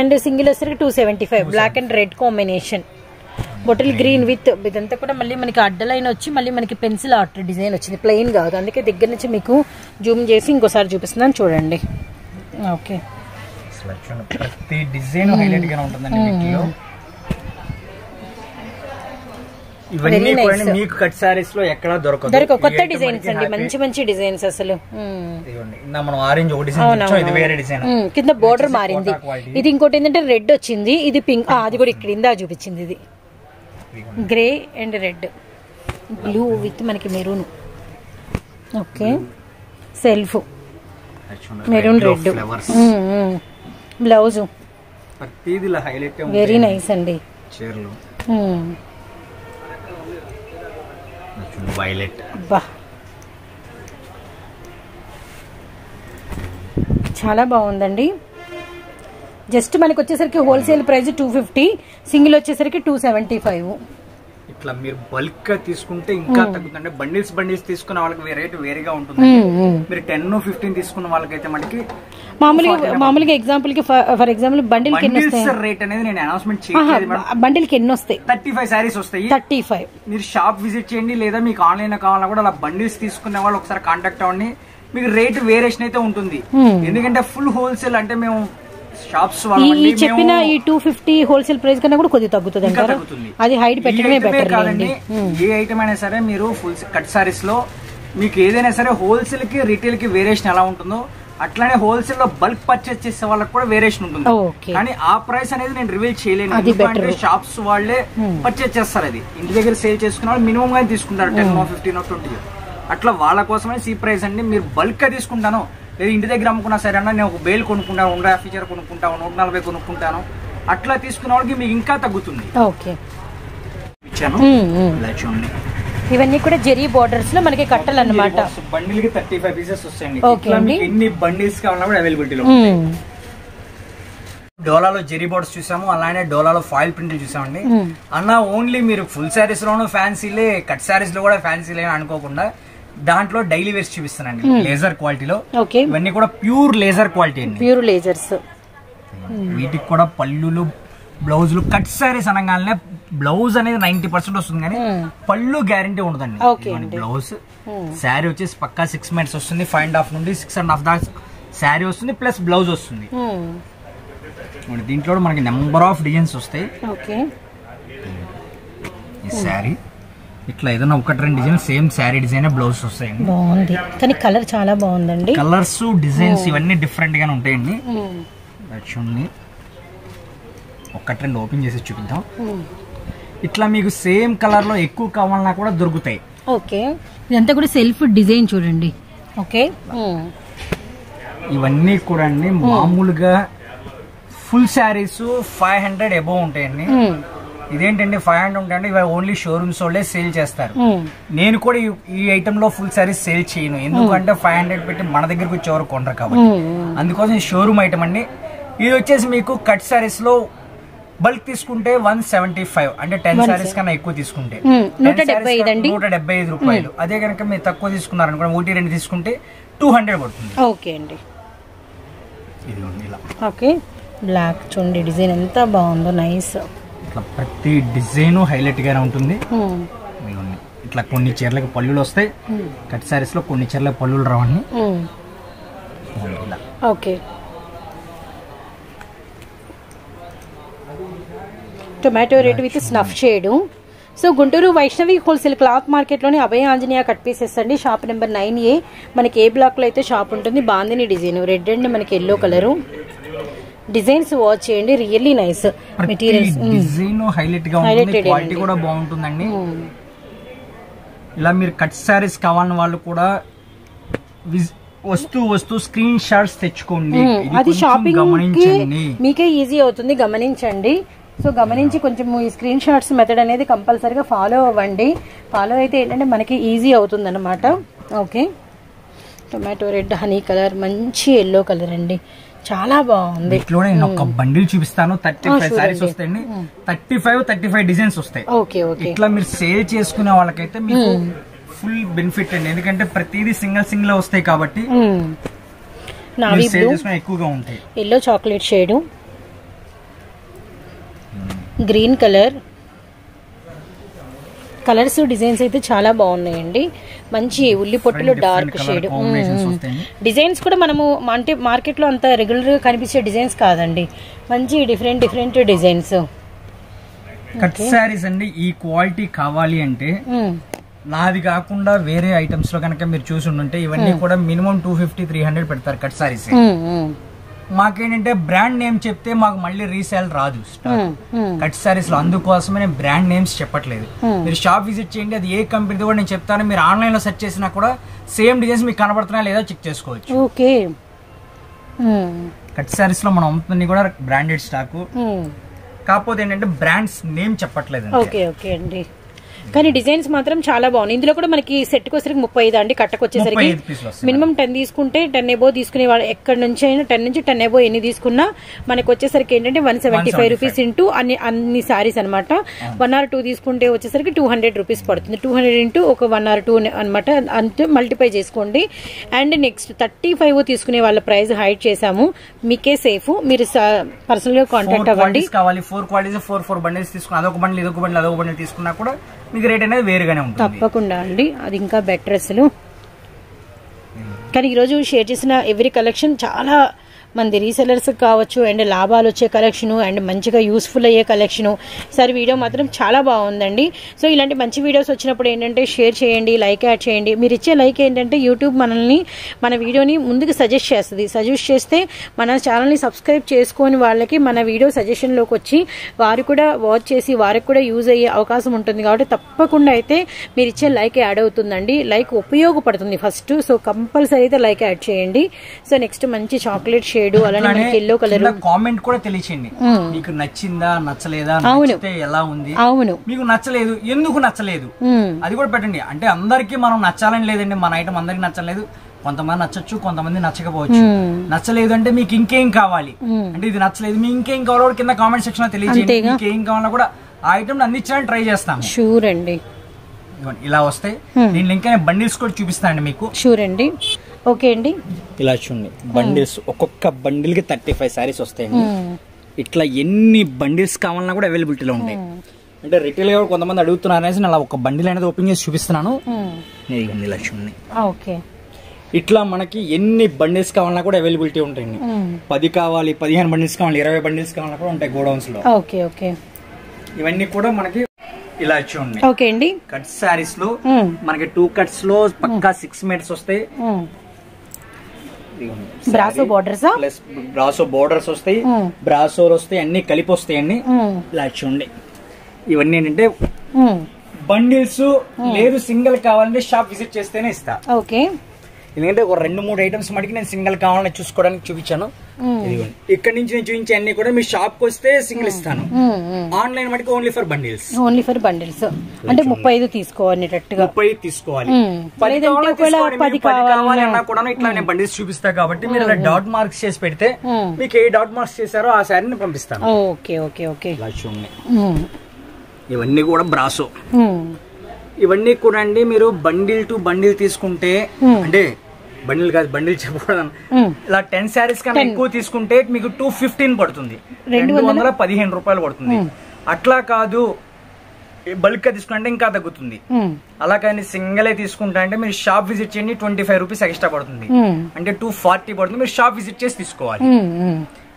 అండ్ సింగిల్ వచ్చేసరికి 275. Black and red combination, bottle green with ఇదంతా కూడా మళ్ళీ మనకి అడ్డలైన్ వచ్చి మళ్ళీ మనకి పెన్సిల్ ఆర్ట్ డిజైన్ వచ్చింది, ప్లెయిన్ కాదు. అందుకే దగ్గర నుంచి మీకు జూమ్ చేసి ఇంకోసారి చూపిస్తున్నాను చూడండి. ఓకే ప్రతి డిజైన్ హైలైట్ గా ఉంటుందండి వీటిలో. ఇవన్నీ కూడా మీకు కట్ సారీస్ లో ఎక్కడ దొరకదు. కొత్త డిజైన్స్ అండి, మంచి మంచి డిజైన్స్ అసలు. మనం ఆరెంజ్ ఒక డిజైన్, ఇది వేరే డిజైన్. కింద బోర్డర్ మారింది. ఇది ఇంకోటి ఏంటంటే రెడ్ వచ్చింది, ఇది పింక్. అది కూడా ఇక్కడ ఇందా చూపించింది. ఇది grey and red, blue with మనకి maroon. Okay self maroon red blouse. Very nice అండి. వైలెట్ చాలా బాగుందండి. జస్ట్ మనకి వచ్చేసరికి హోల్సేల్ ప్రైస్ 250, సింగిల్ వచ్చేసరికి 275. ఇట్లా మీరు బల్క్ గా తీసుకుంటే ఇంకా తగ్గుతుంది. బండిల్స్ తీసుకున్న వాళ్ళకి రేట్ వేరేగా ఉంటుంది. మీరు 10-15 తీసుకున్న వాళ్ళకైతే మనకి మామూలుగా ఎగ్జాంపుల్ కి ఫర్ ఎగ్జాంపుల్ బండిల్ కి ఎన్ని వస్తాయి రేట్ అనేది నేను అనౌన్స్మెంట్ చేయలేదు. బండిల్ కి ఎన్ని వస్తాయి? 35 సారీస్ వస్తాయి. 35. మీరు షాప్ విజిట్ చేయండి, లేదా మీకు ఆన్లైన్ కావాలన్నా కూడా అలా బండిల్స్ తీసుకునే వాళ్ళు ఒకసారి కాంటాక్ట్ అవ్వండి. మీకు రేట్ వేరియేషన్ అయితే ఉంటుంది. ఎందుకంటే ఫుల్ హోల్సేల్ అంటే మేము షాప్స్ ఈ చెప్పిన ఈ 250 హోల్సేల్ ప్రైస్ కన్నా కూడా కొద్దిగా తగ్గుతుంది అంటారు. అది హైట్ పెట్టడమే బెటర్ కాదండి. ఏ ఐటమ్ అయినా సరే మీరు ఫుల్ కట్ సారీస్ లో మీకు ఏదైనా సరే హోల్సేల్ కి రిటైల్ కి వేరియేషన్ ఎలా ఉంటుందో అట్లానే హోల్సేల్ లో బల్క్ పర్చేస్ చేసే వాళ్ళకి కూడా వేరియేషన్ ఉంటుంది. కానీ ఆ ప్రైస్ అనేది నేను రివీల్ చేయలేను. ఎందుకంటే షాప్స్ వాళ్ళే పర్చేస్ చేస్తారు. అది ఇంటి దగ్గర సేల్ చేసుకున్న వాళ్ళు మినిమం గా తీసుకుంటారు 10-15-20. అట్లా వాళ్ళ కోసమే సీ ప్రైస్ అండి. మీరు బల్క్ గా తీసుకుంటాను లేదా ఇంటి దగ్గర అమ్ముకున్నా సరే అన్న నేను ఒక బేల్ కొనుక్కుంటాను, 150 ఫీచర్ కొనుక్కుంటాను, 140 కొనుక్కుంటాను, అట్లా తీసుకున్న వాళ్ళకి మీకు ఇంకా తగ్గుతుంది. చూడండి ఇవన్నీ కూడా జెరీ బోర్డర్స్ లో మనకి కట్టలు అన్నమాట. బండిల్ కి 35 పీసెస్ వస్తాయండి. ఎన్ని బండిల్స్ కావాలన్నా కూడా అవైలబిలిటీలో. డోలాలో జెరీ బోర్డర్స్ చూసాము, అలానే డోలాలో ఫాయిల్ ప్రింట్లు చూసామండి. అన్న ఓన్లీ మీరు ఫుల్ శారీస్ లోను ఫ్యాన్సీలే, కట్ శారీస్ లో కూడా ఫ్యాన్సీలే అనుకోకుండా దాంట్లో డైలీ వేర్స్ చూపిస్తానండి లేజర్ క్వాలిటీలో. ఇవన్నీ కూడా ప్యూర్ లేజర్ క్వాలిటీ అండి, ప్యూర్ లేజర్స్. వీటికి కూడా పళ్ళులు బ్లౌజులు కట్ శారీస్ అనగానే బ్లౌజ్ అనేది 90% వస్తుంది, కానీ పళ్ళు గ్యారంటీ ఉండదండి. బ్లౌజ్ శారీ వచ్చేసి పక్కా 6 మీటర్స్ వస్తుంది, 5.5 నుండి 6.5 దాకా శారీ వస్తుంది, ప్లస్ బ్లౌజ్ వస్తుంది. దీంట్లో మనకి నెంబర్ ఆఫ్ డిజైన్స్ వస్తాయి. ఈ శారీ ఇట్లా ఏదైనా 1-2 design same sari design blouse వస్తాయండి. బాగుంది, కానీ కలర్ చాలా బాగుందండి. కలర్స్ డిజైన్స్ ఇవన్నీ డిఫరెంట్ గానే ఉంటాయండి. చూడండి 1-2 ఓపెన్ చేసి చూపిద్దాం. ఇట్లా మీకు సేమ్ కలర్ లో ఎక్కువ కావాలన్నా కూడా దొరుకుతాయి. ఓకే, ఇదంతా కూడా సెల్ఫ్ డిజైన్ చూడండి. ఓకే, ఇవన్నీ కూడా అండి మామూలుగా ఫుల్ శారీస్ 500 అబోవ్ ఉంటాయండి. ఇదేంటండి 500 ఉంటాయండి, ఇవి ఓన్లీ షోరూమ్స్ వాళ్ళే సేల్ చేస్తారు. నేను కూడా ఈ ఐటమ్ లో ఫుల్ శారీస్ సేల్ చేయను, ఎందుకంటే 500 పెట్టి మన దగ్గరకు వచ్చేవారు కొనరు కాబట్టి. అందుకోసం షోరూమ్ ఐటమ్ అండి. ఇది వచ్చేసి మీకు కట్ శారీస్ లో బల్క్ తీసుకుంటే 175, అంటే 10 సారీస్ కన్నా ఎక్కువ తీసుకుంటే 175 రూపాయలు. అదే కనుక మీరు తక్కువ తీసుకున్నారనుకోండి, 1-2 తీసుకుంటే 200 పడుతుంది. ఓకే అండి. ఓకే, బ్లాక్ చూడండి డిజైన్ ఎంత బాగుందో, నైస్. ఇట్లా ప్రతి డిజైన్ హైలైట్ గానే ఉంటుంది. ఇట్లా కొన్ని చీరలకు పళ్ళులు వస్తాయి, కట్ సారీస్ లో కొన్ని చీరలకు పళ్ళులు రావండి. Okay, tomato red with snuff shade. So Guntur Vaishnavi wholesale cloth మార్కెట్లోని అభయ ఆంజనేయ కట్ పీసెస్ అండి. Shop number 9A. మనకి ఏ బ్లాక్లో అయితే షాప్ ఉంటుంది. బాందిని డిజైన్, రెడ్ అండ్ మనకి ఎల్లో కలరు. డిజైన్స్ వాచ్ చేయండి, really nice materials. Design highlight గా ఉంటుంది, క్వాలిటీ కూడా బాగుంటుందండి. ఇలా మీరు కట్ సారీస్ కావాలని వాళ్ళు కూడా వస్తూ స్క్రీన్ షాట్స్ తెచ్చుకోండి. అది షాపింగ్ మీకే ఈజీ అవుతుంది, గమనించండి. సో గమనించి కొంచెం ఈ స్క్రీన్ షాట్స్ మెథడ్ అనేది కంపల్సరీగా ఫాలో అవ్వండి. ఫాలో అయితే ఏంటంటే మనకి ఈజీ అవుతుంది అనమాట. Okay, tomato red, honey colour, మంచి ఎల్లో కలర్ అండి, చాలా బాగుంది. నేను ఒక బండిల్ చూపిస్తాను. 35 సారీస్ వస్తాయండి, 35 డిజైన్స్ వస్తాయి. ఓకే ఓకే, ఇట్లా మీరు సేల్ చేసుకునే వాళ్ళకైతే మీకు ఫుల్ బెనిఫిట్ అండి, ఎందుకంటే ప్రతిదీ సింగిల్ వస్తాయి కాబట్టి సేల్ చేసుకునే ఎక్కువగా ఉంటాయి. Yellow chocolate shade, green colour, colours designs అయితే చాలా బాగున్నాయండి. మంచి ఉల్లి పొట్టులో డార్క్ షేడ్. డిజైన్స్ కూడా మనము అంటే మార్కెట్లో అంత రెగ్యులర్ గా కనిపించే డిజైన్స్ కాదండి, మంచి డిఫరెంట్ డిజైన్స్. కట్ సారీస్ అండి, ఈ క్వాలిటీ కావాలి అంటే నాది కాకుండా వేరే ఐటమ్స్ లో కనుక మీరు చూసి ఉంటే ఇవన్నీ కూడా మినిమం 250-300 పెడతారు కట్ సారీస్. మాకేంటంటే బ్రాండ్ నేమ్ చెప్తే మాకు మళ్ళీ రీసేల్ రాదు కట్ సారీస్ లో, అందుకోసమే నేను బ్రాండ్ నేమ్స్ చెప్పట్లేదు. మీరు షాప్ విజిట్ చేయండి, అది ఏ కంపెనీది కూడా నేను చెప్తాను. మీరు ఆన్లైన్ లో సెర్చ్ చేసినా కూడా సేమ్ డిజైన్స్ మీకు కనబడుతున్నా లేదా చెక్ చేసుకోవచ్చు. ఓకే, కట్ సారీస్ లో మనం అమ్ముతుంది కూడా బ్రాండెడ్ స్టాక్, కాకపోతే ఏంటంటే బ్రాండ్స్ నేమ్ చెప్పట్లేదు. ఓకే ఓకే అండి, కానీ డిజైన్స్ మాత్రం చాలా బాగున్నాయి. ఇందులో కూడా మనకి సెట్ వచ్చేసరికి 35 అండి, కట్టకు వచ్చేసరికి మినిమం 10 తీసుకుంటే 10 ఎబో తీసుకునే వాళ్ళు ఎక్కడి నుంచి అయినా 10 నుంచి 10 ఎబో ఎన్ని తీసుకున్నా మనకి వచ్చేసరికి ఏంటంటే 175 రూపీస్ ఇంటూ అన్ని సారీస్ అనమాట. 1 or 2 తీసుకుంటే వచ్చేసరికి 200 రూపీస్ పడుతుంది. 200 ఇంటూ ఒక 1 or 2 అనమాట, అంతే మల్టిప్లై చేసుకోండి. అండ్ నెక్స్ట్ 35 తీసుకునే వాళ్ళ ప్రైస్ హైడ్ చేసాము, మీకే సేఫ్. మీరు పర్సనల్ గా కాంటాక్ట్ అవ్వండి. 4 క్వాలిటీస్ 4 బండిల్స్ తీసుకున్నా, అదొక బండిల్ ఇదొక బండిల్ అదొక బండిల్ తీసుకున్నా కూడా మీకు రేట్ అనేది వేరుగానే ఉంటుంది. తప్పకుండా అండి, అది ఇంకా బెటర్ అసలు. కానీ ఈరోజు షేర్ చేసిన ఎవ్రీ కలెక్షన్ చాలా మంది రీసెలర్స్ కావచ్చు, అండ్ లాభాలు వచ్చే కలెక్షన్, అండ్ మంచిగా యూస్ఫుల్ అయ్యే కలెక్షన్. ఈసారి వీడియో మాత్రం చాలా బాగుందండి. సో ఇలాంటి మంచి వీడియోస్ వచ్చినప్పుడు ఏంటంటే షేర్ చేయండి, లైక్ యాడ్ చేయండి. మీరు ఇచ్చే లైక్ ఏంటంటే యూట్యూబ్ మన వీడియోని ముందుకు సజెస్ట్ చేస్తుంది. సజెస్ట్ చేస్తే మన ఛానల్ని సబ్స్క్రైబ్ చేసుకొని వాళ్ళకి మన వీడియో సజెషన్లోకి వచ్చి వారు కూడా వాచ్ చేసి వారికి కూడా యూజ్ అయ్యే అవకాశం ఉంటుంది. కాబట్టి తప్పకుండా అయితే మీరు ఇచ్చే లైక్ యాడ్ అవుతుందండి. లైక్ ఉపయోగపడుతుంది ఫస్ట్, సో కంపల్సరీ అయితే లైక్ యాడ్ చేయండి. సో నెక్స్ట్ మంచి చాక్లెట్ షేడ్, అలానే ఎల్లో కలర్ కామెంట్ కూడా తెలియచేయండి, మీకు నచ్చిందా నచ్చలేదా, నచ్చితే ఎలా ఉంది, అవును మీకు నచ్చలేదు ఎందుకు నచ్చలేదు అది కూడా పెట్టండి. అంటే అందరికి మనం నచ్చాలని లేదండి, మన ఐటమ్ అందరికి నచ్చలేదు, కొంతమంది నచ్చచ్చు, కొంతమంది నచ్చకపోవచ్చు. నచ్చలేదు అంటే మీకు ఇంకేం కావాలి, అంటే ఇది నచ్చలేదు మీకు ఇంకేం కావాలో కూడా కింద కామెంట్ సెక్షన్ లో తెలియజేయండి. మీకు ఏం కావాలో కూడా ఆ ఐటమ్ అందించడానికి ట్రై చేస్తాం. షూర్ అండి, ఇలా వస్తాయి. దీని ఇంకా బండిల్స్ కూడా చూపిస్తానండి మీకు. షూర్ అండి. ఓకే అండి, ఇలా చూడండి బండిల్స్, ఒక్కొక్క బండిల్ కి 35 సారీస్ వస్తాయండి. ఇట్లా ఎన్ని బండిల్స్ కావాలన్నా కూడా అవైలబిలిటీలో ఉంటాయి. అంటే రిటైల్ గా కొంతమంది అడుగుతున్నారు అనేసి అలా ఒక బండిల్ అనేది ఓపెన్ చేసి చూపిస్తున్నాను. ఇలా చూడండి, ఓకే ఇట్లా మనకి ఎన్ని బండిల్స్ కావాలన్నా కూడా అవైలబిలిటీ ఉంటాయండి. 10 కావాలి, 15 బండిల్స్ కావాలి, 20 బండిల్స్ కావాలన్నా కూడా ఉంటాయి గోడౌన్స్ లో. ఓకే ఓకే, ఇవన్నీ కూడా మనకి ఇలా చూడండి. ఓకే అండి, కట్ సారీస్ లో మనకి 2 కట్స్ లో పక్కా 6 మీటర్స్ వస్తాయి. Brasso borders plus brasso borders వస్తాయి, బ్రాసోలు వస్తాయి, అన్ని కలిపి వస్తాయండి. ఇలా చూడండి, ఇవన్నీ ఏంటంటే బండిల్స్. లేదు సింగిల్ కావాలంటే షాప్ విజిట్ చేస్తేనే ఇస్తా. ఓకే, ఎందుకంటే ఒక 2-3 ఐటమ్స్ మటుకి నేను సింగిల్ కావాలని చూసుకోవడానికి చూపించాను. ఇక్కడ నుంచి నేను చూపించే అన్ని కూడా మీ షాప్ కి వస్తే సింగిల్ ఇస్తాను. ఆన్లైన్ మటుకు only for bundles. Only for bundles అంటే 35 తీసుకోవాలన్నట్టుగా. 35 తీసుకోవాలి. 10 కావాలన్నా కూడా ఇట్లా నేను బండిల్స్ చూపిస్తా కాబట్టి మీరు ఇలా డాట్ మార్క్స్ చేసి పెడితే మీకు ఏ డాట్ మార్క్స్ చేశారో ఆ శారీని పంపిస్తాను. Okay okay okay. ఇవన్నీ కూడా బ్రాసో. ఇవన్నీ కూడా అండి మీరు బండిల్ టు బండిల్ తీసుకుంటే, అంటే బండిల్ కాదు బండిల్ చెప్పకూడదు, ఇలా 10 శారీస్ కన్నా ఎక్కువ తీసుకుంటే మీకు 215 పడుతుంది, 215 రూపాయలు పడుతుంది. అట్లా కాదు బల్క్ గా తీసుకుంటే ఇంకా తగ్గుతుంది. అలా కానీ సింగిల్ తీసుకుంటా అంటే మీరు షాప్ విజిట్ చేయండి, 25 రూపీస్ ఎక్స్ట్రా పడుతుంది, అంటే 240 పడుతుంది. మీరు షాప్ విజిట్ చేసి తీసుకోవాలి.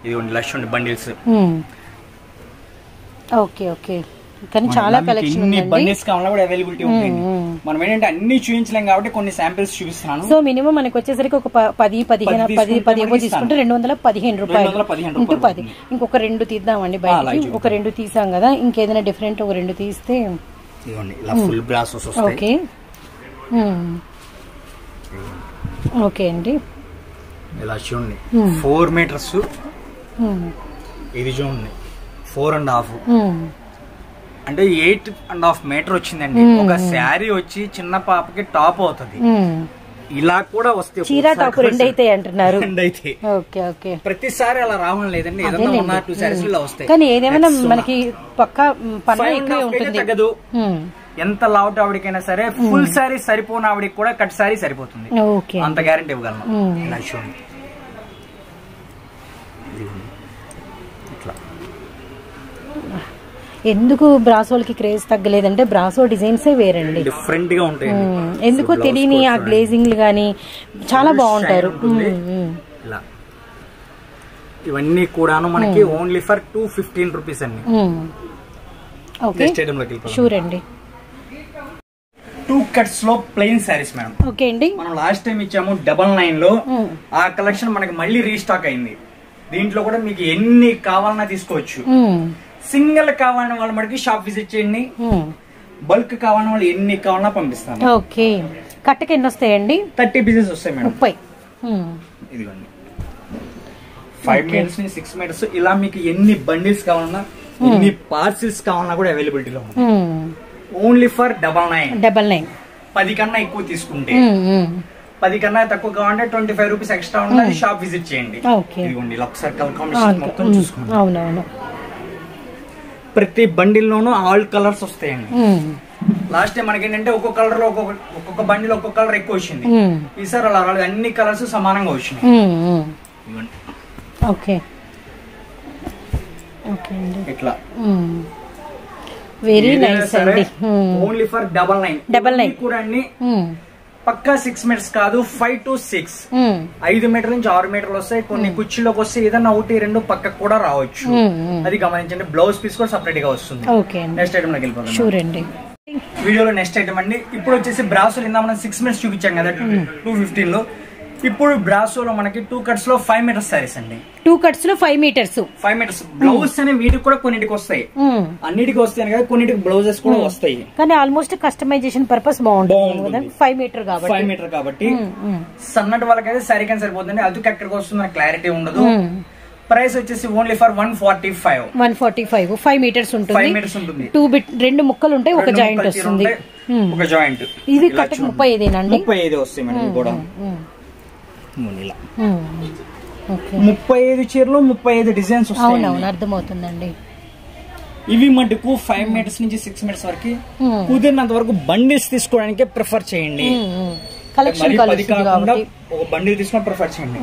ఇది లక్ష బండిల్స్. Okay okay. కానీ చాలా కలెక్షన్ ఉంది. బండిల్స్ కావాలన్నా కూడా అవైలబిలిటీ ఉంటుంది. మనం ఏంటంటే అన్ని చూపించలేం కాబట్టి కొన్ని శాంపిల్స్ చూపిస్తాను. సో మినిమం మనకి వచ్చేసరికి ఒక 10 ఏమో తీసుకుంటే 215 రూపాయలు ఇంటూ 10. ఇంకొక 2 తీద్దామండి బయటకి. ఒక 2 తీసాం కదా, ఇంకేదైనా డిఫరెంట్ ఒక 2 తీస్తే. ఫుల్ బ్రాసోస్ వస్తాయి. ఓకే ఓకే అండి. ఇలా చూడండి 4 మీటర్స్, ఇది చూడండి 4.5 అంటే 8.5 మీటర్ వచ్చిందండి. ఒక శారీ వచ్చి చిన్న పాపకి టాప్ అవుతుంది. ఇలా కూడా వస్తే చీర టాప్ 2 అయితే అంటున్నారు. Okay okay. ప్రతిసారి అలా రావడం లేదండి, ఏదైనా 2 శారీస్ ఇలా వస్తాయి. కానీ ఏదేమైనా మనకి పక్కా పన్ను ఎక్కువే ఉంటుంది. తగ్గదు. ఎంత లావుట్ ఆవిడకైనా సరే ఫుల్ శారీ సరిపోని ఆవిడకి కూడా కట్ శారీ సరిపోతుంది. అంత గ్యారెంటీ ఇవ్వగలను. ఇలా చూడండి ఇట్లా. ఎందుకు బ్రాసోలకి క్రేజ్ తగ్గలేదంటే బ్రాసో డిజైన్స్ వేరండి, డిఫరెంట్ గా ఉంటాయి. ఎందుకో తెలియని ఆ గ్లేజింగ్ గానీ చాలా బాగుంటారు. ఇవన్నీ కూడాను మనకి ఓన్లీ ఫర్ 215 రూపీస్ అండి. ఓకే షూర్ అండి. 2 కట్స్ లో ప్లెయిన్ శారీస్ మేడం. ఓకే అండి. మనం లాస్ట్ టైం ఇచ్చాము 99 లో. ఆ కలెక్షన్ మనకి మళ్ళీ రీస్టాక్ అయింది. దీంట్లో కూడా మీకు ఎన్ని కావాలన్నా తీసుకోవచ్చు. సింగిల్ కావాలని వాళ్ళ మటుకి షాప్ విజిట్ చేయండి. బల్క్ కావాలని వాళ్ళు ఎన్ని కావాలన్నా పంపిస్తాను. ఓకే. కట్టకి ఎన్ని వస్తాయండి? 30 పీసెస్ వస్తాయి మేడం. 30. ఇదిగోండి 5 మీటర్స్ 6 మీటర్స్ ఇలా మీకు ఎన్ని బండిల్స్ కావాలన్నా ఎన్ని పార్సిల్స్ కావాలన్నా కూడా అవైలబిలిటీలో ఉంది. Only for 99. 10 కన్నా ఎక్కువ తీసుకుంటే 10 కన్నా తక్కువ కావాలంటే 25 రూపీస్ ఎక్స్ట్రా ఉన్నది. షాప్ విజిట్ చేయండి. ఇదిగోండి ఇలా ఒకసారి కలర్ కాంబినేషన్ మొత్తం చూసుకోండి. అవునవును. ప్రతి బండిల్ లోనూ ఆల్ కలర్స్ వస్తాయండి. లాస్ట్ టైం మనకి ఏంటంటే ఒక్కొక్క కలర్ లో ఒక్కొక్క బండిల్ ఒక్కొక్క కలర్ ఎక్కువ వచ్చింది. ఈసారి అలా అన్ని కలర్స్ సమానంగా వచ్చినాయి. ఓకే ఓకే అండి. ఇట్లా వెరీ నైస్ అండి. ఓన్లీ ఫర్ 99 కూడా అండి. పక్కా 6 మీటర్స్ కాదు, 5 to 6 5 మీటర్ నుంచి 6 మీటర్లు వస్తాయి. కొన్ని కుర్చీలోకి వస్తే ఏదన్నా 1-2 పక్కకు కూడా రావచ్చు. అది గమనించండి. బ్లౌజ్ పీస్ కూడా సపరేట్ గా వస్తుంది. నెక్స్ట్ ఐటమ్ లోకి వెళ్ళిపోతాం. షూర్ అండి. వీడియోలో నెక్స్ట్ ఐటమ్ అండి. ఇప్పుడు వచ్చేసి బ్రాసోలు ఇందా మనం 6 మీటర్స్ చూపించాం కదా 215 లో. ఇప్పుడు బ్రాసోలో మనకి 2 కట్స్ లో 5 మీటర్స్ సారీస్ అండి. 2 కట్స్ లో 5 మీటర్స్ బ్లౌజ్ అనే వీటికి కూడా కొన్నిటికి వస్తాయి. అన్నిటికి వస్తాయి కదా, కొన్నిటికి బ్లౌజెస్ కూడా వస్తాయి. కానీ ఆల్మోస్ట్ కస్టమైజేషన్ పర్పస్ బాగుంటుంది. 5 మీటర్ కాబట్టి సన్నటి వాళ్ళకైతే సరి కానీ సరిపోతుంది. అది ఎక్కడికి వస్తుంది క్లారిటీ ఉండదు. ప్రైస్ వచ్చేసి ఓన్లీ ఫర్ 145. 5 మీటర్స్ ఉంటుంది. 2 ముక్కలు ఉంటాయి, ఒక జాయింట్ వస్తుంది. ఒక జాయింట్. ఇది కట్ 35 అండి. 35 వస్తాయి మేడం. కూడా 35 చీరలు 35 డిజైన్స్ వస్తాయి. అవునవును, అర్థమవుతుందండి. ఇవి మటుకు 5 మీటర్స్ నుంచి 6 మీటర్స్ వరకు కుదిరినంత వరకు బండిల్స్ తీసుకోవడానికి ప్రిఫర్ చేయండి. కాకుండా ఒక బండిల్ తీసుకొని ప్రిఫర్ చేయండి.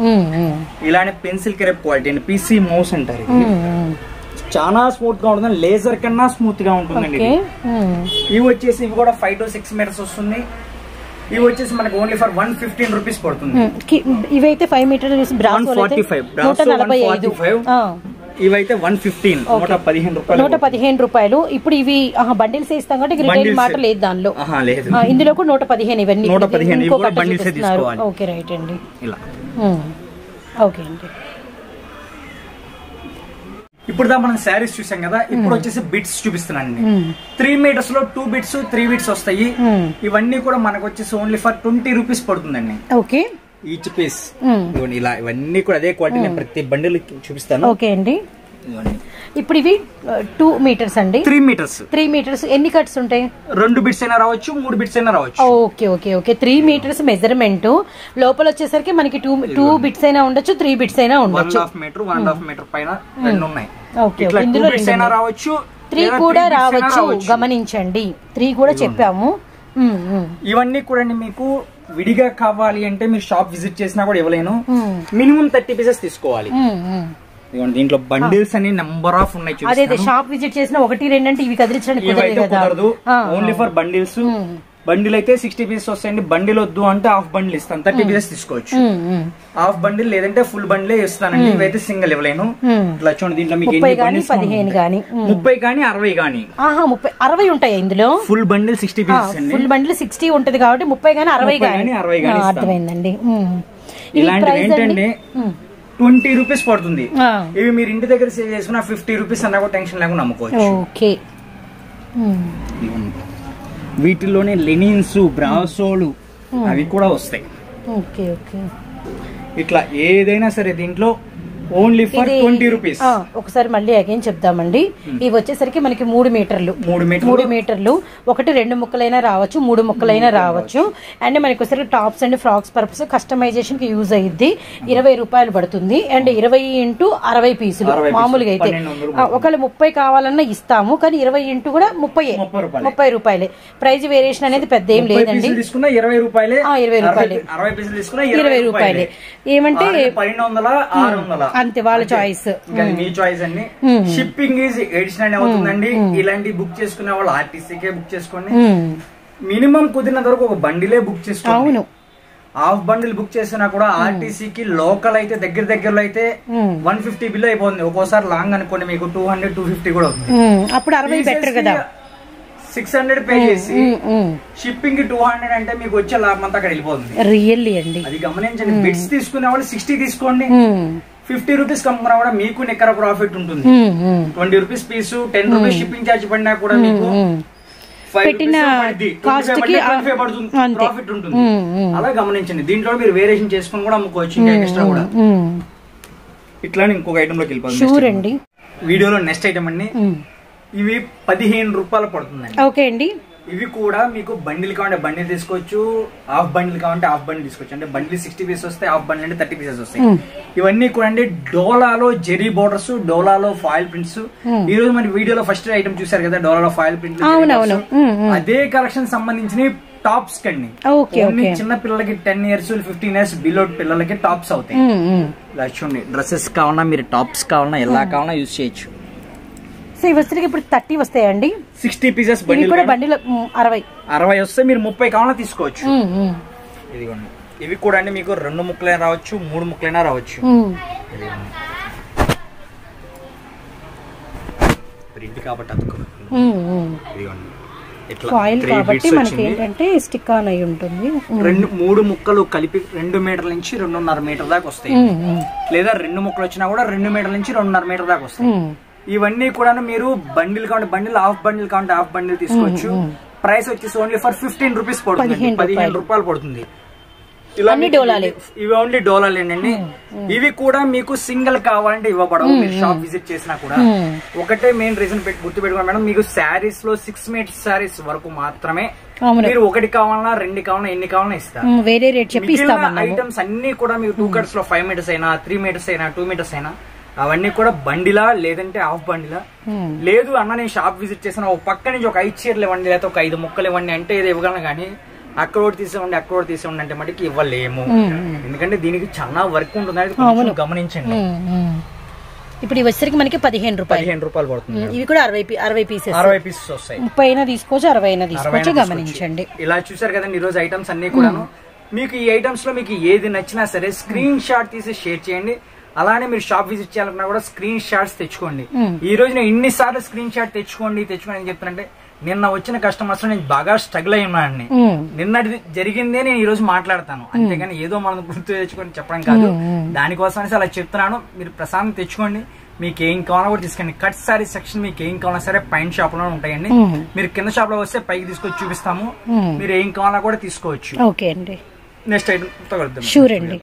ఇలానే పెన్సిల్ క్రేప్ క్వాలిటీ అండి. పీసీ మౌస్ అంటారు. చాలా స్మూత్ గా ఉంటుంది, లేజర్ కన్నా స్మూత్ గా ఉంటుందండి. ఇవి వచ్చేసి ఇవి కూడా 5 to 6 మీటర్స్ వస్తుంది. ఇవి వచ్చేసి మనకి ఓన్లీ ఫర్ 115 రూపీస్ పడుతుంది. ఇవైతే 5 మీటర్స్ 145. ఇవైతే 115 115 రూపాయలు. ఇప్పుడు ఇవి బండిల్స్ ఇస్తాం కాబట్టి రిటైల్ మాట లేదు దానిలో. ఇందులో కూడా 115 ఇవన్నీ 115. ఓకే రైట్ అండి. ఇలా ఓకే అండి. ఇప్పుడు దా మనం శారీస్ చూసాం కదా. ఇప్పుడు వచ్చేసి బిట్స్ చూపిస్తున్నానండి. 3 మీటర్స్ లో 2 బిట్స్ 3 బిట్స్ వస్తాయి. ఇవన్నీ కూడా మనకు వచ్చేసి ఓన్లీ ఫర్ 20 రూపీస్ పడుతుందండి. ఓకే. ఈచ్ పీస్ ఇలా ఇవన్నీ కూడా అదే క్వాలిటీ. నేను ప్రతి బండిల్ చూపిస్తాను. ఓకే అండి. ఇప్పుడు ఇవి 2 మీటర్స్ అండి. 3 మీటర్స్. 3 మీటర్స్ ఎన్ని కట్స్ ఉంటాయి? 2 బిట్స్ అయినా రావచ్చు, 3 బిట్స్ అయినా రావచ్చు. Okay okay okay. 3 metres measurement. లోపల వచ్చేసరికి మనకి 2 బిట్స్ అయినా ఉండొచ్చు, 3 బిట్స్ అయినా ఉండొచ్చు. 1.5 మీటర్ 1.5 మీటర్ పైన రెండు ఉన్నాయి. ఓకే. ఇందులో 2 బిట్స్ అయినా రావచ్చు, 3 కూడా రావచ్చు. గమనించండి, 3 కూడా చెప్పాము. ఇవన్నీ కూడా మీకు విడిగా కావాలి అంటే మీరు షాప్ విజిట్ చేసినా కూడా ఇవ్వలేను. మినిమం 30 పీసెస్ తీసుకోవాలి. దీంట్లో బండిల్స్ అని నెంబర్ ఆఫ్ ఉన్నాయి. అదే షాప్ విజిట్ చేసిన 1, 2 అంటే ఇవి కదిలించడానికి కుదరదు. Only for bundles. బండిల్ అయితే 60 పీసెస్ వస్తాయండి. బండిల్ వద్దు అంటే హాఫ్ బండిల్ ఇస్తాను, 30 పీసెస్ తీసుకోవచ్చు. హాఫ్ బండిల్ లేదంటే ఫుల్ బండిలే ఇస్తానండి. ఇవైతే సింగిల్ ఇవ్వలేను. ఇట్లా చూడండి, దీంట్లో మీకు 30 కానీ 15 కానీ 30 కానీ 60 కానీ 60 ఉంటాయి ఇందులో. ఫుల్ బండిల్ 60 పీసెస్ అండి. ఫుల్ బండిల్ 60 ఉంటది కాబట్టి 30 కానీ 60 కానీ అర్థమైందండి. ఇలాంటివి ఏంటంటే 20 రూపీస్ పడుతుంది. ఇవి మీరు ఇంటి దగ్గర సేవ్ చేసుకున్న 50 రూపీస్ అన్నా కూడా టెన్షన్ లేకుండా అమ్ముకోవచ్చు. ఓకే. వీటిలోనే లెనిన్స్, బ్రాసోలు అవి కూడా వస్తాయి. Okay okay. ఇట్లా ఏదైనా సరే దీంట్లో ఓన్లీ ఫర్ 20 రూపీస్. ఒకసారి మళ్ళీ అగైన్ చెప్దామండి. ఇవి వచ్చేసరికి మనకి 3 మీటర్లు. 3 మీటర్లు. 1, 2 ముక్కలైనా రావచ్చు, 3 ముక్కలైనా రావచ్చు. అండ్ మనకి వచ్చేసరికి tops and frocks purpose customisation కి యూజ్ అయ్యిద్ది. 20 రూపాయలు పడుతుంది. అండ్ 20 ఇంటూ 60 పీసులు మామూలుగా అయితే. ఒకవేళ 30 కావాలన్నా ఇస్తాము, కానీ 20 ఇంటూ కూడా 30 రూపాయలే. ప్రైజ్ వేరియేషన్ అనేది పెద్ద ఏం లేదండి. 20 రూపాయలే. 20 రూపాయలే. 60 పీసులు తీసుకున్నా 20 రూపాయలే. ఏమంటే 500, 600 అంతే వాళ్ళ చాయిస్. మీ చాయిస్ అండి. షిప్పింగ్ ఈజ్ ఎడిషనల్ అవుతుందండి. ఇలాంటి బుక్ చేసుకునే వాళ్ళు ఆర్టీసీకే బుక్ చేసుకోండి. మినిమం కుదిరినంత వరకు ఒక బండిలే బుక్ చేసుకోండి. అవును. హాఫ్ బండిల్ బుక్ చేసినా కూడా ఆర్టీసీకి లోకల్ అయితే దగ్గరలో అయితే 150 బిల్ అయిపోతుంది. ఒక్కోసారి లాంగ్ అనుకోండి మీకు 200, 250 కూడా అవుతుంది. అప్పుడు 60 బెటర్ కదా. 600 పే చేసి షిప్పింగ్ కి 200 అంటే మీకు వచ్చే లాభం అంతా అక్కడ వెళ్ళిపోతుంది. రియల్లీ అండి, అది గమనించండి. బిట్స్ తీసుకునే వాళ్ళు 60 తీసుకోండి. 50 రూపీస్ కమ్ముకున్నా కూడా మీకు నిక్కర ప్రాఫిట్ ఉంటుంది. 20 రూపీస్ పీసు, 10 రూపీస్ షిప్పింగ్ ఛార్జ్ పడినా కూడా మీకు పెట్టిన కాస్ట్ కి ప్రాఫిట్ ఉంటుంది. అలా గమనించండి. దీంట్లో మీరు వేరియేషన్ చేసుకుని కూడా అమ్ముకోవచ్చు. ఇంకా ఎక్స్ట్రా కూడా ఇట్లానే ఇంకొక ఐటమ్ లోకి వెళ్ళిపోతుంది. వీడియోలో నెక్స్ట్ ఐటమ్ అండి. ఇవి 15 రూపాయలు పడుతుందండి. ఓకే అండి. ఇవి కూడా మీకు బండిల్ కావాలంటే బండిల్ తీసుకోవచ్చు, హాఫ్ బండిల్ కావాలంటే హాఫ్ బండిల్ తీసుకోవచ్చు. అంటే బండిల్ 60 పీసెస్ వస్తాయి, హాఫ్ బండిల్ అంటే 30 పీసెస్ వస్తాయి. ఇవన్నీ కూడా అండి డోలాలో జెరీ బోర్డర్స్, డోలాలో ఫాయిల్ ప్రింట్స్. ఈ రోజు మన వీడియోలో ఫస్ట్ ఐటమ్ చూసారు కదా, డోలాలో ఫాయిల్ ప్రింట్. అదే కలెక్షన్ సంబంధించిన టాప్స్ కండి. చిన్న పిల్లలకి 10 years 15 years బిలో పిల్లలకి టాప్స్ అవుతాయి. ఇలా చూడండి, డ్రెస్సెస్ కావాలన్నా మీరు టాప్స్ కావాలన్నా ఎలా కావాలన్నా యూజ్ చేయొచ్చు. సో ఇవి వచ్చేసరికి ఇప్పుడు 30 వస్తాయండి. 60 పీసెస్ బండిల్ 60 వస్తే మీరు 30 కావాలన్నా తీసుకోవచ్చు. ఇదిగోండి, ఇవి కూడా అండి మీకు 2 ముక్కలైనా రావచ్చు, 3 ముక్కలైనా రావచ్చు. ప్రింట్ కాబట్టి ఫాయిల్ కాబట్టి మనకి ఏంటంటే స్టిక్ ఆన్ అయి ఉంటుంది. 3 ముక్కలు కలిపి 2 మీటర్ల నుంచి 2.5 మీటర్ దాకా వస్తాయి. లేదా 2 ముక్కలు వచ్చినా కూడా 2 మీటర్ల నుంచి 2.5 మీటర్ దాకా వస్తాయి. ఇవన్నీ కూడా మీరు బండిల్ కావాలంటే బండిల్, హాఫ్ బండిల్ కావాలంటే హాఫ్ బండిల్ తీసుకోవచ్చు. ప్రైస్ వచ్చేసి ఓన్లీ ఫర్ 15 రూపీస్ పడుతుంది. 15 రూపాయలు పడుతుంది. ఇవి ఓన్లీ డోలాలేనండి. ఇవి కూడా మీకు సింగిల్ కావాలంటే ఇవ్వబడవు. మీరు షాప్ విజిట్ చేసినా కూడా ఒకటే మెయిన్ రీజన్ గుర్తు పెట్టుకోండి మేడం, మీకు శారీస్ లో 6 మీటర్ శారీస్ వరకు మాత్రమే మీరు 1 కావాలన్నా 2 కావాలన్నా ఎన్ని కావాలన్నా ఇస్తారు. వేరే రేట్ చెప్పి ఐటమ్స్ అన్ని కూడా మీకు 2 cuts లో 5 మీటర్స్ అయినా, 3 మీటర్స్ అయినా, 2 మీటర్స్ అయినా అవన్నీ కూడా బండిలా లేదంటే హాఫ్ బండిలా. లేదు అన్న నేను షాప్ విజిట్ చేసిన ఒక పక్క నుంచి ఒక 5 చీరలు ఇవ్వండి, లేకపోతే ఒక 5 ముక్కలు ఇవ్వండి అంటే ఇది ఇవ్వగలను. కానీ అక్కడ తీసేవండి అక్కడ తీసేవండి అంటే మటుకు ఇవ్వలేము. ఎందుకంటే దీనికి చాలా వర్క్ ఉంటుంది, అది గమనించండి. ఇప్పుడు ఇవి వచ్చేసరికి మనకి 15 రూపాయలు పడుతుంది. ఇవి కూడా 60 పీసెస్ వస్తాయి. 30 అయినా తీసుకోవచ్చు, 60 అయినా తీసుకోవచ్చు. గమనించండి. ఇలా చూసారు కదండి ఈ రోజు ఐటమ్స్ అన్ని కూడాను. మీకు ఈ ఐటమ్స్ లో మీకు ఏది నచ్చినా సరే స్క్రీన్ షాట్ తీసి షేర్ చేయండి. అలానే మీరు షాప్ విజిట్ చేయాలన్నా కూడా స్క్రీన్ షాట్స్ తెచ్చుకోండి. ఈ రోజు నేను ఇన్నిసార్లు స్క్రీన్ షాట్ తెచ్చుకోండి అని చెప్తానంటే, నిన్న వచ్చిన కస్టమర్స్ నేను బాగా స్ట్రగుల్ అయి ఉన్నానండి. నిన్నటి జరిగిందే నేను ఈ రోజు మాట్లాడతాను, అంతేగాని ఏదో మనం గుర్తు తెచ్చుకొని చెప్పడం కాదు. దానికోసం అలా చెప్తున్నాను. మీరు ప్రశాంతం తెచ్చుకోండి. మీకు ఏం కావాలో కూడా తీసుకోండి. కట్ సారీ సెక్షన్ మీకు ఏం కావాలన్నా సరే పైన షాప్ లో ఉంటాయండి. మీరు కింద షాప్ లో వస్తే పైకి తీసుకొచ్చి చూపిస్తాము. మీరు ఏం కావాలన్నా కూడా తీసుకోవచ్చు. ఓకే అండి. నెక్స్ట్ ఐటమ్ తో కలుద్దాం. షూర్ అండి.